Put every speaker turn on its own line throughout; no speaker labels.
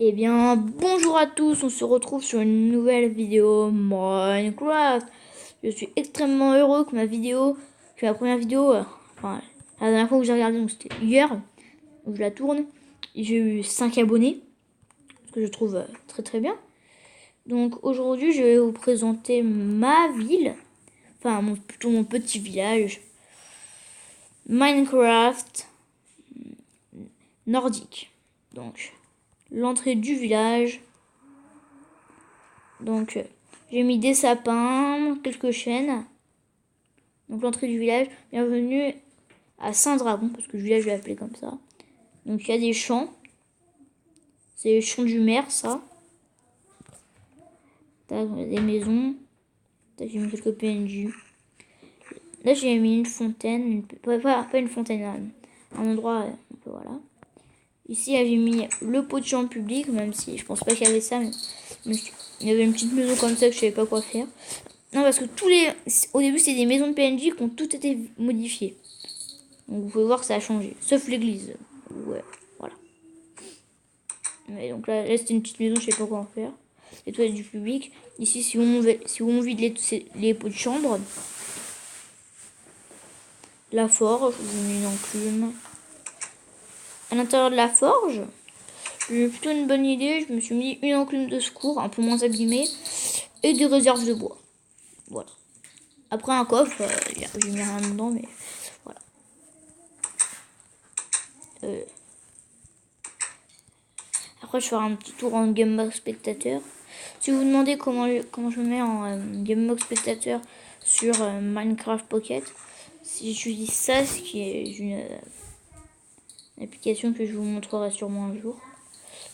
Eh bien, bonjour à tous, on se retrouve sur une nouvelle vidéo Minecraft. Je suis extrêmement heureux que ma première vidéo, enfin, la dernière fois que j'ai regardé, donc c'était hier, où je la tourne, j'ai eu 5 abonnés, ce que je trouve très très bien. Donc aujourd'hui, je vais vous présenter ma ville, enfin plutôt mon petit village, Minecraft nordique. Donc, l'entrée du village. Donc, j'ai mis des sapins, quelques chênes. Donc, l'entrée du village. Bienvenue à Saint-Dragon, parce que le village je l'ai appelé comme ça. Donc, il y a des champs. C'est les champs du maire, ça. Tac, des maisons. Tac, j'ai mis quelques PNJ. Là, j'ai mis une fontaine. Pas une fontaine, un endroit, un peu, voilà. Ici, j'ai mis le pot de champ public, même si je pense pas qu'il y avait ça, mais il y avait une petite maison comme ça que je savais pas quoi faire. Non, parce que au début, c'est des maisons de PNJ qui ont toutes été modifiées. Donc, vous pouvez voir que ça a changé, sauf l'église. Ouais, voilà. Mais donc là c'était une petite maison, je sais pas quoi en faire. Les toilettes du public. Ici, si on vide les pots de chambre. La forge, je vous mets une enclume. À l'intérieur de la forge, j'ai eu plutôt une bonne idée. Je me suis mis une enclume de secours, un peu moins abîmée, et des réserves de bois. Voilà. Après un coffre, j'ai mis rien dedans, mais voilà. Après, je ferai un petit tour en Game Mode Spectateur. Si vous vous demandez comment je me mets en Game Mode Spectateur sur Minecraft Pocket, si j'utilise ça, ce qui est une application que je vous montrerai sûrement un jour,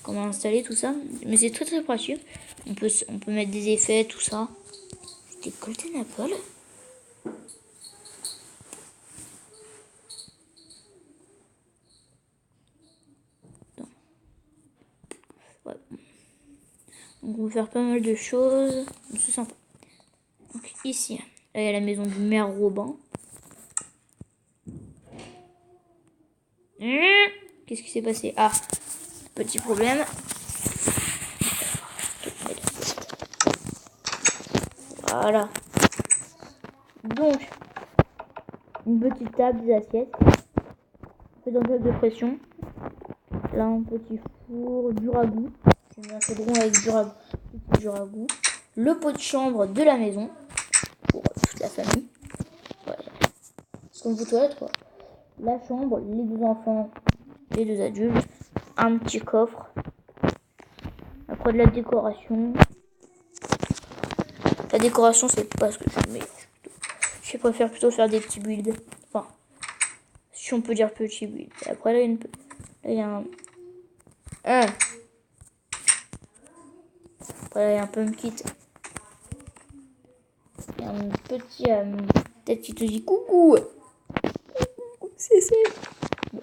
comment installer tout ça. Mais c'est très très pratique. On peut mettre des effets, tout ça. Des Golden Apple. Ouais. Donc on peut faire pas mal de choses. C'est sympa. Donc ici, là il y a la maison du maire Robin. Qu'est-ce qui s'est passé? Ah, petit problème. Voilà. Donc, une petite table, des assiettes. Dans le de pression. Là, un petit four, du ragoût. J'ai mis un chaudron avec du ragoût. Le pot de chambre de la maison. Pour toute la famille. Ouais. C'est comme vos toilettes, quoi. La chambre, les deux enfants, les deux adultes. Un petit coffre. Après, de la décoration. La décoration, c'est pas ce que je mets. Je préfère plutôt faire des petits builds. Enfin, si on peut dire petit build. Et après, là, il y a un... Après, là, il y a un pumpkit. Il y a un petit... peut-être qu'il te dit coucou. C'est bon.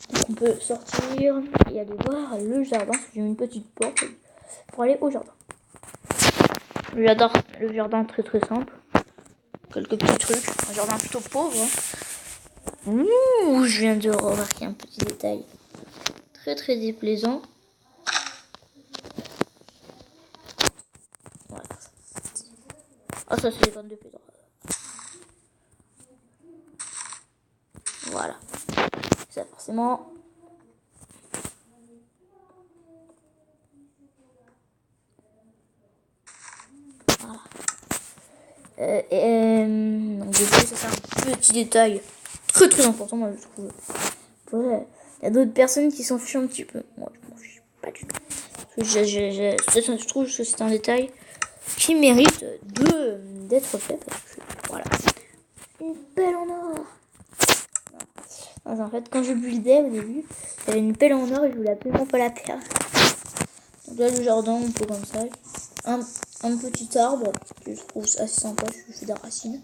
Donc, on peut sortir et aller voir le jardin. J'ai une petite porte pour aller au jardin. J'adore le jardin, très très simple. Quelques petits trucs. Un jardin plutôt pauvre. Ouh, je viens de remarquer un petit détail très très déplaisant. Voilà. Ah, ça c'est les bandes de pédre. Voilà. Ça forcément. Voilà. Donc désolé, ça c'est un petit détail très très important, moi je trouve. Ouais. Il y a d'autres personnes qui s'en fichent un petit peu. Moi je m'en fiche pas du tout. Je trouve que c'est un détail qui mérite d'être fait. Parce que, voilà. Une pelle en or. En fait, quand je buildais au début, j'avais une pelle en or et je voulais absolument pas la perdre. Donc là, le jardin, on peut comme ça. Un petit arbre que je trouve assez sympa. Je fais des racines.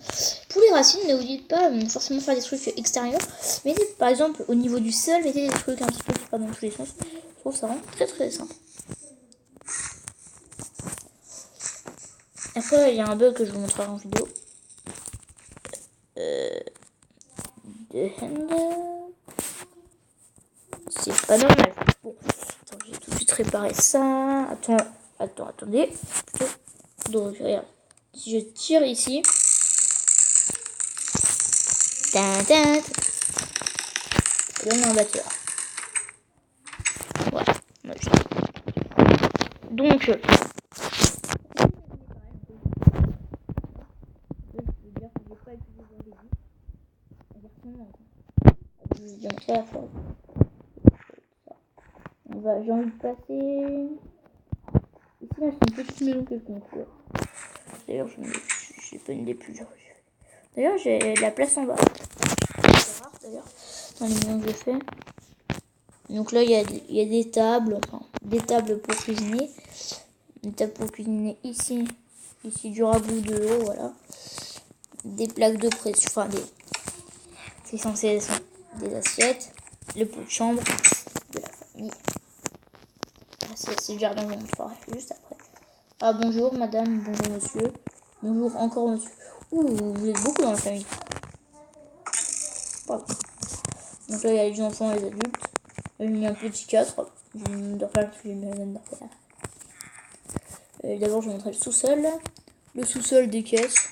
Pour les racines, ne vous dites pas forcément faire des trucs extérieurs. Mettez par exemple au niveau du sol, mettez des trucs un petit peu qui pas dans tous les sens. Je trouve ça rend très très simple. Après, il y a un bug que je vous montrerai en vidéo. C'est pas normal. Bon, Attends, j'ai tout de suite réparé ça. Attendez. Donc, regarde. Si je tire ici. Ça donne un batteur. Voilà. Donc, je veux dire que j'ai pas utilisé j'ai envie de passer. Ici, là, c'est une petite maison quelconque. D'ailleurs, j'ai pas une des plus dures. D'ailleurs, j'ai de la place en bas. C'est rare, d'ailleurs, dans les maisons que j'ai fait. Donc là, il y a des tables, enfin, des tables pour cuisiner. Une table pour cuisiner ici. Ici, du ragoût de l'eau, voilà. Des plaques de pression, enfin, c'est censé être des assiettes. Le pot de chambre de la famille. C'est le jardin, je vous montrerai juste après. Ah, bonjour madame, bonjour monsieur. Bonjour encore monsieur. Ouh, vous êtes beaucoup dans la famille. Voilà. Donc là, il y a les enfants et les adultes. J'ai mis un petit cadre. Je ne dors pas parce que j'ai mis la même d'abord, je vais montrer le sous-sol. Le sous-sol des caisses.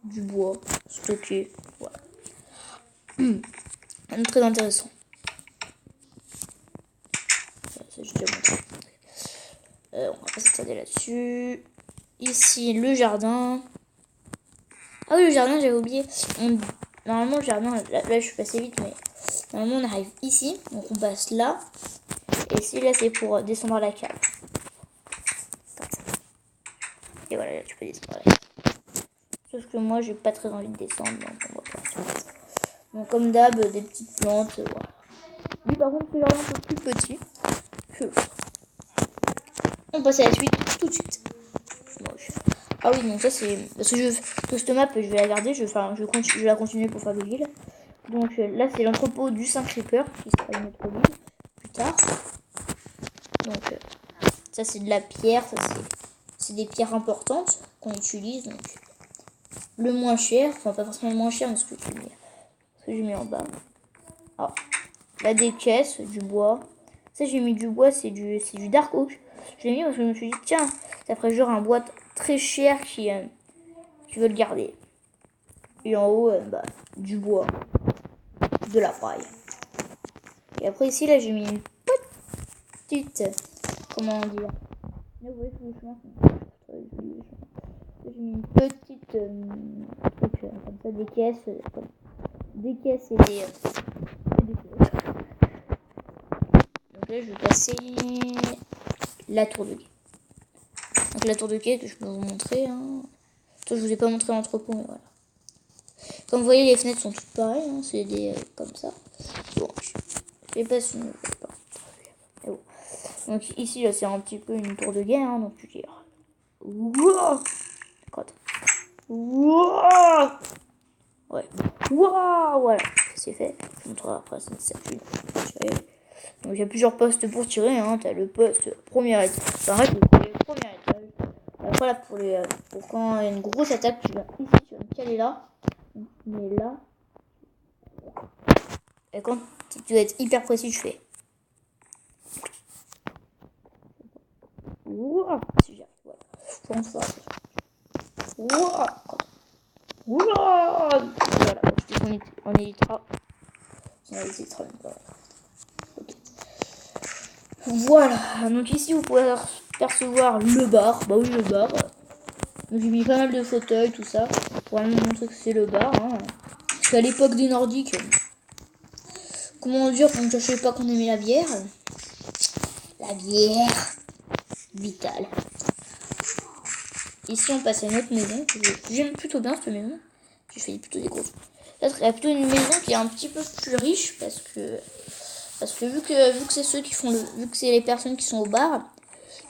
Du bois stocké. Voilà. Très intéressant. Ça, j'ai déjà montré. On va pas s'attarder là-dessus. Ici, le jardin. Ah oui, le jardin, j'avais oublié. Normalement, le jardin, là, je suis passé vite, mais normalement, on arrive ici. Donc, on passe là. Et ici, là, c'est pour descendre à la cave. Comme ça. Et voilà, là, tu peux descendre à la cave. Sauf que moi, j'ai pas très envie de descendre, donc on va pas faire ça. Donc, comme d'hab, des petites plantes, voilà. Lui, par contre, ce jardin un peu plus petit que l'autre. On passe à la suite, tout de suite. Ah oui, donc ça c'est... Parce que cette map, je vais la garder, je vais la continuer pour faire des villes. Donc là, c'est l'entrepôt du Saint-Creeper, qui sera une autre ville, plus tard. Donc ça, c'est de la pierre, ça c'est des pierres importantes qu'on utilise. Donc le moins cher, enfin pas forcément le moins cher, mais ce que j'ai mis en bas. Ah, là, des caisses, du bois. Ça, j'ai mis du bois, c'est du Dark Oak. Je l'ai mis parce que je me suis dit, tiens, ça ferait genre un bois très cher qui veut le garder. Et en haut, du bois, de la paille. Et après ici, là, j'ai mis une petite, comment dire, là, vous voyez, j'ai mis une petite truc comme ça, des caisses et des caisses. Donc là, je vais passer la tour de quai. Donc la tour de quai que je peux vous montrer. Toi, je vous ai pas montré l'entrepôt, mais voilà. Comme vous voyez, les fenêtres sont toutes pareilles, c'est des comme ça. Bon, je sais pas si on ne peut pas. Bon. Donc ici, là, c'est un petit peu une tour de guerre, donc tu dis. Wouah! Wouah! Ouais. Wouah! Voilà, c'est fait. Je vous montrerai après, c'est une statue. Donc il y a plusieurs postes pour tirer, t'as le poste premier étage. Enfin, le premier étage. Après, là, pour quand il y a une grosse attaque, tu viens ici, tu vas me caler là. Mais là. Et quand tu dois être hyper précis, je fais. Wouah! Si j'arrive, voilà. Je pense pas. Wouah! Wouah! Voilà, je dis qu'on évitera. On évitera. Ok. Voilà, donc ici vous pouvez percevoir le bar. Bah oui, le bar. Donc j'ai mis pas mal de fauteuils, tout ça, pour vraiment montrer que c'est le bar. Parce qu'à l'époque des Nordiques, comment dire, quand je savais pas qu'on aimait la bière. La bière, vitale. Ici on passe à une autre maison. J'aime plutôt bien cette maison. J'ai fait plutôt des grosses. Là, il y a plutôt une maison qui est un petit peu plus riche parce que vu que c'est ceux qui font vu que c'est les personnes qui sont au bar,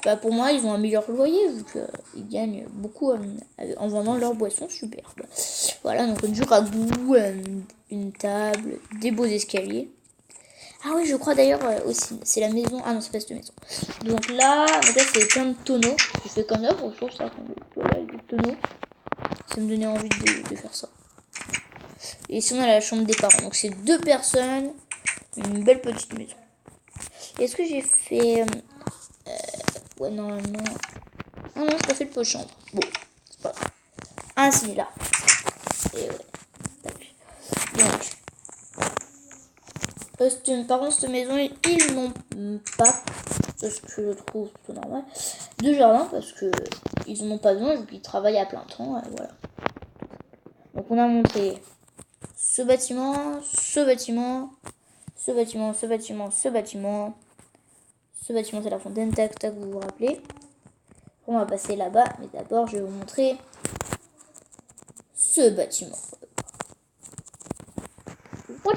bah pour moi ils ont un meilleur loyer vu qu'ils gagnent beaucoup en vendant leurs boissons superbes. Voilà, donc du ragoût, une table, des beaux escaliers. Ah oui, je crois d'ailleurs aussi, c'est la maison. Ah non, c'est pas cette maison. Donc là c'est plein de tonneaux. Je fais comme ça pour ça, voilà, les tonneaux. Ça me donnait envie de faire ça. Et ici on a la chambre des parents. Donc c'est 2 personnes, une belle petite maison. Est-ce que j'ai fait... ouais, normalement... Ah non, j'ai pas fait le pot chambre. Bon, c'est pas grave. Ah, si, là. Et ouais. Donc... par contre, cette maison, ils n'ont pas, ce que je trouve plutôt normal, de jardin parce que ils n'en ont pas besoin vu qu'ils travaillent à plein temps. Voilà. Donc on a montré ce bâtiment, ce bâtiment, ce bâtiment, ce bâtiment, ce bâtiment. Ce bâtiment, c'est la fontaine, tac, tac, vous vous rappelez. On va passer là-bas, mais d'abord, je vais vous montrer ce bâtiment. What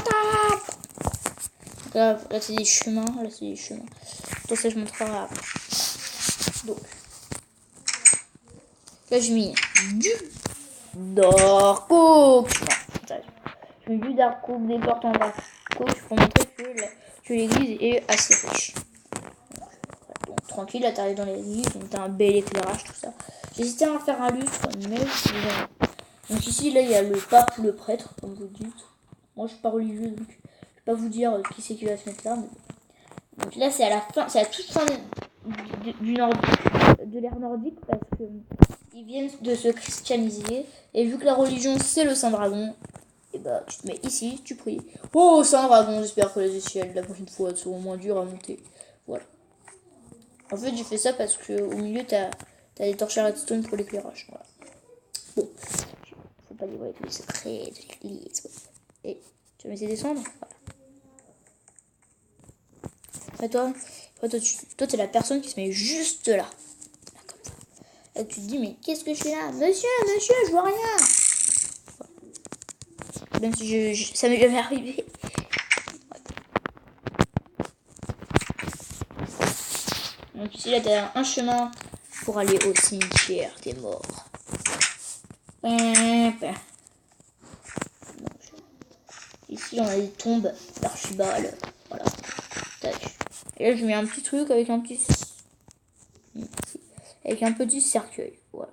up? Là c'est des chemins, là c'est des chemins. Donc ça je montrerai après. Donc là je mets du dark oak. Je mets du dark oak, des portes en dark oak pour montrer que l'église est assez riche. Donc tranquille, là t'arrives dans l'église, donc t'as un bel éclairage, tout ça. J'hésitais à en faire un lustre, mais donc ici là il y a le pape ou le prêtre, comme vous dites. Moi je suis pas religieux donc je vais pas vous dire qui c'est qui va se mettre là. Mais... Donc là, c'est à la fin, c'est à toute fin de l'ère nordique parce que ils viennent de se christianiser et vu que la religion c'est le Saint Dragon, et bah tu te mets ici, tu pries. Oh Saint Dragon, j'espère que les échelles la prochaine fois seront moins dures à monter. Voilà. En fait, j'ai fait ça parce que au milieu t'as des torches à redstone pour l'éclairage. Voilà. Bon, faut pas dévoiler tous les secrets de l'église. Et tu vas me laisser descendre. Voilà. Et toi, t'es la personne qui se met juste là. Comme ça. Et tu te dis, mais qu'est-ce que je fais là? Monsieur, je vois rien. Voilà. Même si ça m'est jamais arrivé. Donc ici, là, t'as un chemin pour aller au cimetière des morts. Donc, ici, on a des tombes d'Archibald. Voilà. Tac. Et là, je mets un petit truc avec un petit cercueil. Voilà.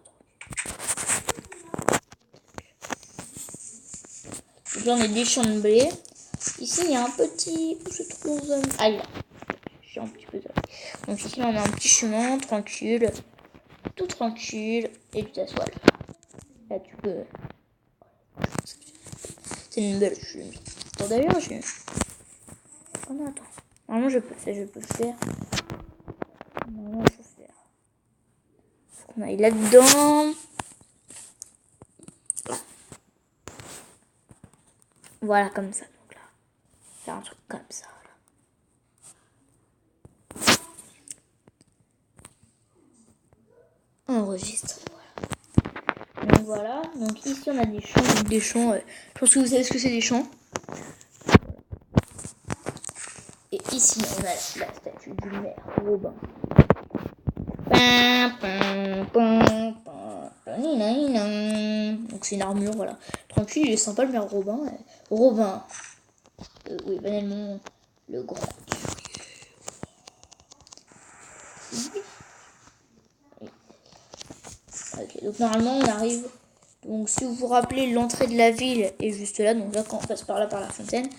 Donc là, on a des champs de blé. Ici, il y a un petit... Où se trouve... Ah, là. Je suis un petit peu de... Donc ici, on a un petit chemin, tranquille. Tout tranquille. Et tu t'assois là. Là, tu peux... C'est une belle chemise. Bon, d'ailleurs, je... Oh non, attends. Normalement, je peux faire. Normalement, il faut faire. Faut qu'on aille là-dedans. Voilà, comme ça. Donc là, faire un truc comme ça. Là. Enregistre. Voilà. Donc voilà. Donc ici, on a des champs. Donc des champs. Je pense que vous savez ce que c'est des champs. Et ici, on a la statue du maire Robin. Donc c'est une armure, voilà. Tranquille, il est sympa le maire Robin. Robin. Oui, banellement, le grand. Ok, donc normalement on arrive. Donc si vous vous rappelez, l'entrée de la ville est juste là. Donc là, quand on passe par là, par la fontaine,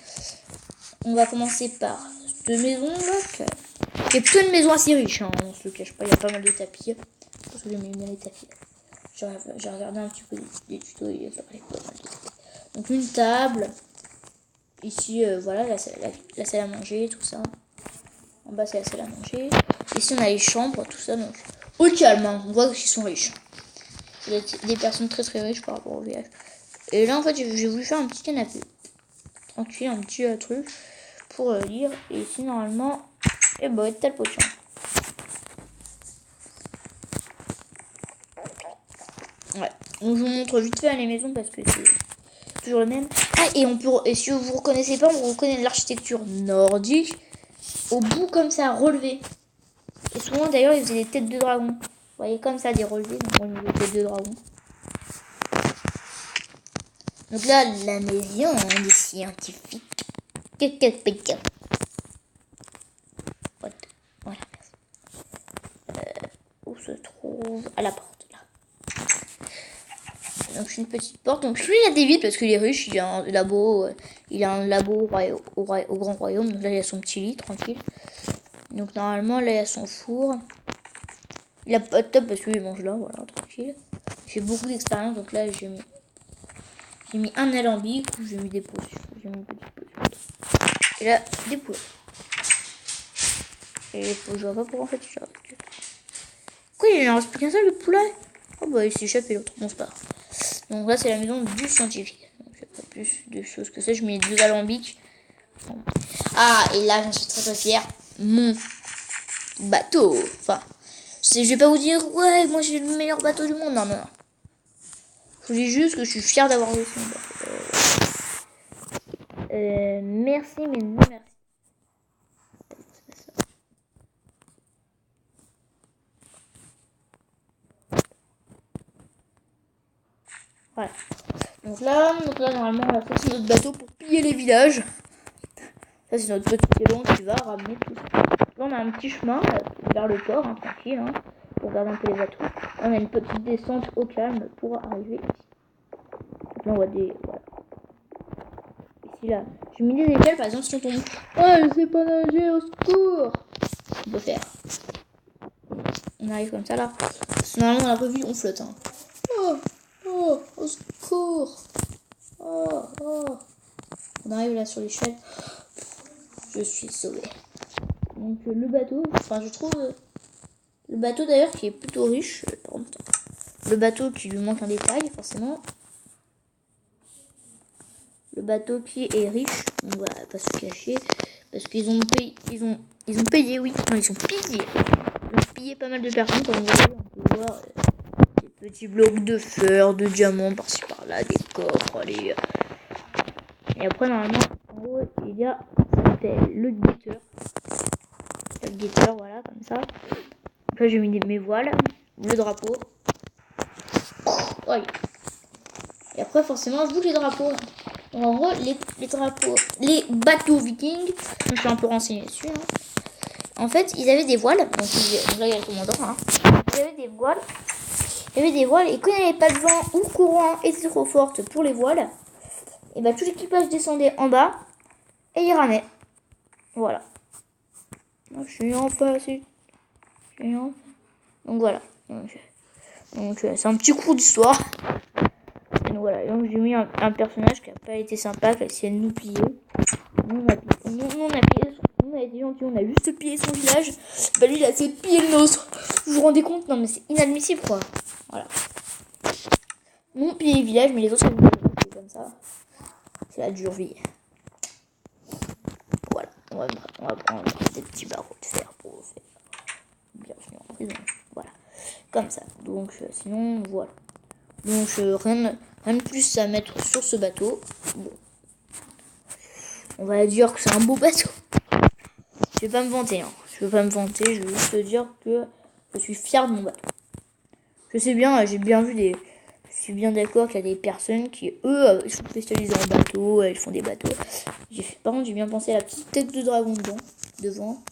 on va commencer par cette maison là. Il y a plutôt une maison assez riche, hein, on se le cache pas, il y a pas mal de tapis. Parce que j'aime bien les tapis. J'ai regardé un petit peu des tutos, il y a pas mal de tapis. Donc une table. Ici, voilà, la salle à manger, tout ça. En bas, c'est la salle à manger. Ici, on a les chambres, tout ça. Donc, au calme, hein, on voit qu'ils sont riches. C'est des personnes très très riches par rapport au VF. Et là, en fait, j'ai voulu faire un petit canapé. Tranquille, un petit truc pour lire. Et ici, normalement, et bah, t'as le potion. Ouais. Donc, je vous montre vite fait à les maisons parce que c'est toujours le même. Ah, et si vous reconnaissez pas, on reconnaît l'architecture nordique. Au bout, comme ça, relevé. Et souvent, d'ailleurs, ils faisaient des têtes de dragon. Vous voyez, comme ça, des relevés. Donc, on a des têtes de dragon. Donc là, la maison des scientifiques. Voilà. Où se trouve à la porte, là. Donc c'est une petite porte. Donc lui, il a des vides parce qu'il est riche. Il a un labo. Au grand royaume. Donc là, il a son petit lit, tranquille. Donc normalement là il y a son four. Il a pas de top parce qu'il mange là, voilà, tranquille. J'ai beaucoup d'expérience, donc là j'ai mis un alambic où j'ai mis des potions. J'ai mis une petite potion. Et là, des poulets. Et je vois pas pourquoi en fait il reste. Pourquoi il en reste plus qu'un seul le poulet? Oh bah il s'est échappé l'autre, bon c'est pas grave. Donc là c'est la maison du scientifique. Donc j'ai pas plus de choses que ça, je mets 2 alambics. Bon. Ah et là j'en suis très très fière. Mon bateau. Enfin, je vais pas vous dire ouais moi j'ai le meilleur bateau du monde. Non non non. Je vous dis juste que je suis fière d'avoir réussi mon bateau. Merci mais non merci. Voilà. Donc là normalement, là, ça c'est notre bateau pour piller les villages. Ça c'est notre petit élan qui va ramener tout ça. Là on a un petit chemin vers le port, hein, tranquille, hein, pour regarder un peu les bateaux. Là, on a une petite descente au calme pour arriver ici. Donc là on voit des... Voilà. Ici là, j'ai mis des échelles par exemple si on tombe. Oh je sais pas nager, au secours. On peut faire. On arrive comme ça là. Parce que normalement dans la revue on flotte. Hein. Oh, au secours. Oh. On arrive là sur l'échelle. Je suis sauvé. Donc le bateau, enfin je trouve le bateau d'ailleurs qui est plutôt riche. Le bateau qui lui manque un détail forcément. Le bateau qui est riche, on va pas se cacher, parce qu'ils ont payé, ils ont payé, oui, non ils ont pillé. Ils ont pillé pas mal de personnes, comme vous voyez, on peut voir des petits blocs de fleurs, de diamants par-ci par-là, des coffres, allez. Et après normalement, en haut il y a, ça s'appelle le guetteur. Le guetteur, voilà, comme ça. Après j'ai mis mes voiles, le drapeau. Ouais. Et après forcément je bouge les drapeaux. Donc, en gros les drapeaux, les bateaux vikings, je suis un peu renseigné dessus. Hein. En fait ils avaient des voiles. Donc là il y a le commandant. Hein. Ils avaient des voiles. Il y avait des voiles et quand il n'y avait pas de vent ou le courant était trop forte pour les voiles, et bah tout l'équipage descendait en bas et il ramait. Voilà. Je suis en face. Donc voilà. Donc c'est un petit cours d'histoire. Donc voilà. Donc j'ai mis un personnage qui n'a pas été sympa, qui a essayé de nous piller. On a été gentil, on a juste pillé son village. Bah lui il a essayé de piller le nôtre. Vous vous rendez compte? Non mais c'est inadmissible quoi. Voilà. Non piller les villages, mais les autres c'est comme ça. C'est la dure vie. Voilà. On va prendre des petits barreaux de fer pour vous faire. Bienvenue en prison. Voilà. Comme ça. Donc sinon voilà. Donc rien de plus à mettre sur ce bateau. Bon. On va dire que c'est un beau bateau. Je vais pas me vanter. Hein. Je vais pas me vanter. Je vais juste dire que je suis fier de mon bateau. Je sais bien, j'ai bien vu des... Je suis bien d'accord qu'il y a des personnes qui, eux, ils sont spécialisés en bateau, ils font des bateaux. Par contre, j'ai bien pensé à la petite tête de dragon devant.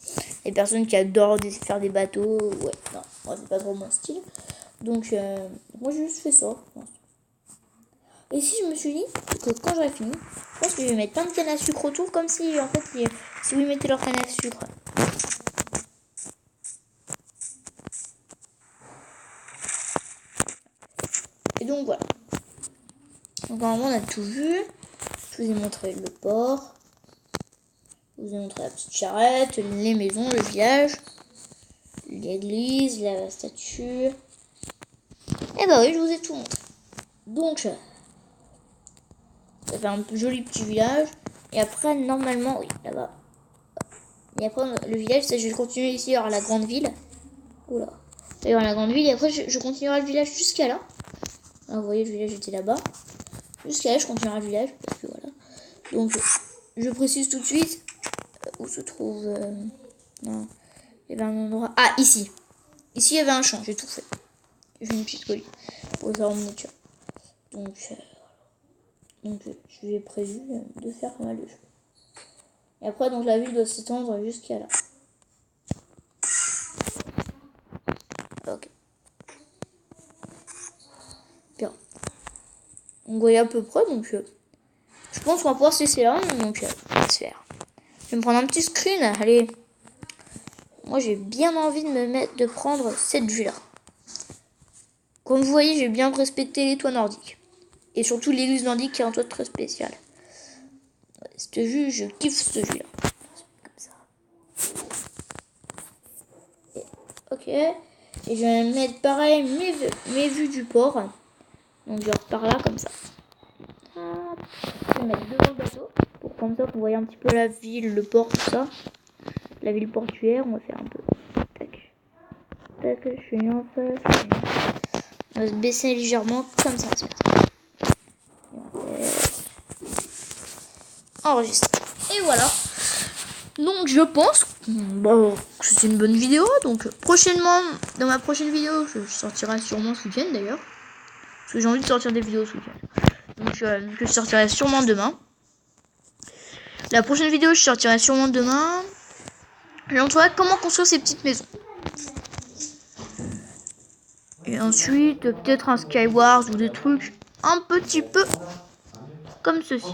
Les personnes qui adorent faire des bateaux, ouais, non, moi c'est pas trop mon style. Donc, moi j'ai juste fait ça. Et si je me suis dit que quand j'aurai fini, je pense que je vais mettre plein de canne à sucre autour, comme si, en fait, si vous mettez leur canne à sucre. Et donc voilà. Donc normalement on a tout vu. Je vous ai montré le port. Je vous ai montré la petite charrette, les maisons, le village, l'église, la statue. Et bah oui, je vous ai tout montré. Donc ça fait un joli petit village. Et après normalement, oui, là-bas. Et après le village, ça, je vais continuer ici vers la grande ville. Oula. Et vers la grande ville. Et après je continuerai le village jusqu'à là. Ah, vous voyez, le village était là-bas. Jusqu'à là, je continuerai le village. Parce que voilà. Donc je précise tout de suite où se trouve... non. Il y avait un endroit... Ah, ici. Ici, il y avait un champ. J'ai tout fait. J'ai fait une petite colline pour faire en miniature. Donc je lui ai prévu de faire pas mal de choses. Et après, donc la ville doit s'étendre jusqu'à là. Ok. Bien. On voit à peu près, donc je pense qu'on va pouvoir se laisser là. Donc, on va se faire. Je vais me prendre un petit screen. Allez. moi j'ai bien envie de prendre cette vue-là. Comme vous voyez, j'ai bien respecté les toits nordiques. Et surtout l'église nordique qui est un toit très spécial. Cette vue, je kiffe cette vue-là. Comme ça. Ok. Et je vais mettre pareil mes vues du port. Donc genre par là, comme ça. Je vais mettre devant le bateau. Pour comme ça, vous voyez un petit peu la ville, le port, tout ça. La ville portuaire, on va faire un peu. Tac. Tac, je suis en face. On va se baisser légèrement, comme ça. Enregistre. Et voilà. Donc je pense que c'est une bonne vidéo. Donc prochainement, dans ma prochaine vidéo, je sortirai sûrement ce week-end d'ailleurs. Parce que j'ai envie de sortir des vidéos ce week-end. Donc je sortirai sûrement demain. La prochaine vidéo, je sortirai sûrement demain. Je vais montrerai comment construire ces petites maisons. Et ensuite, peut-être un Skywars ou des trucs un petit peu comme ceci.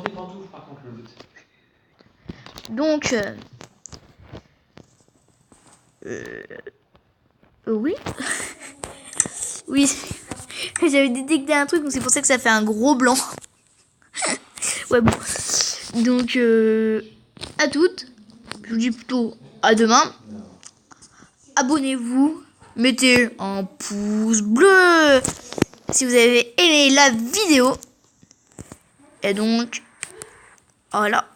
Donc, oui. Oui, j'avais détecté un truc, donc c'est pour ça que ça fait un gros blanc. Ouais, bon. Donc, à toutes. Je vous dis plutôt à demain. Abonnez-vous. Mettez un pouce bleu si vous avez aimé la vidéo. Et donc, voilà.